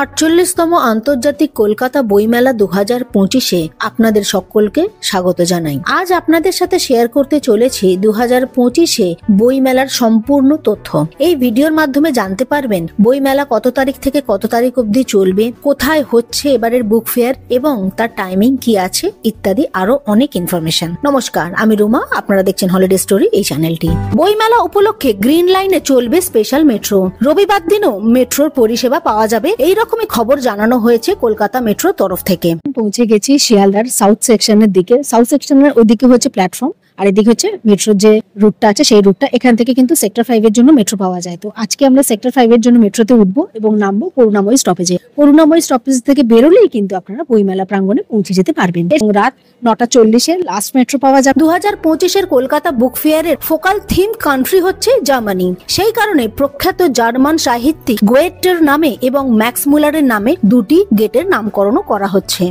48তম আন্তর্জাতিক কলকাতা বইমেলা 2025-এ আপনাদের সকলকে স্বাগত জানাই। আজ আপনাদের সাথে শেয়ার করতে চলেছি 2025-এ বইমেলার সম্পূর্ণ তথ্য। এই ভিডিওর মাধ্যমে জানতে পারবেন বইমেলা কত তারিখ থেকে কত তারিখ অবধি চলবে, কোথায় হচ্ছে এবারের বুক ফেয়ার এবং তার টাইমিং কি আছে ইত্যাদি আরো অনেক ইনফরমেশন। নমস্কার, আমি রুমা, আপনারা দেখছেন হলিডে স্টোরি এই চ্যানেলটি। বইমেলা উপলক্ষে গ্রিন লাইনে চলবে স্পেশাল মেট্রো। রবিবার দিনও মেট্রোর পরিষেবা পাওয়া যাবে, এই রকমই খবর জানানো হয়েছে কলকাতা মেট্রোর তরফ থেকে। পৌঁছে গেছি শিয়ালদার সাউথ সেকশনের দিকে। সাউথ সেকশনের ওইদিকে হচ্ছে প্ল্যাটফর্ম, আর এদিকে হচ্ছে মেট্রোর যে রুটটা আছে সেই রুটটা। এখান থেকে কিন্তু সেক্টর 5 এর জন্য মেট্রো পাওয়া যায়। তো আজকে আমরা সেক্টর 5 এর জন্য মেট্রোতে উঠবো এবং নামবো করুণাময়ী স্টপেজে। করুণাময়ী স্টপেজ থেকে বেরোলেই কিন্তু আপনারা বইমেলা প্রাঙ্গণে পৌঁছে যেতে পারবেন। এবং রাত 9:40-এ লাস্ট মেট্রো পাওয়া যাবে। 2025-এর কলকাতা বুক ফেয়ারের ফোকাল থিম কান্ট্রি হচ্ছে জার্মানি। সেই কারণে প্রখ্যাত জার্মান সাহিত্যিক গোয়েটের নামে এবং ম্যাক্স মুলারের নামে দুটি গেটের নামকরণও করা হচ্ছে।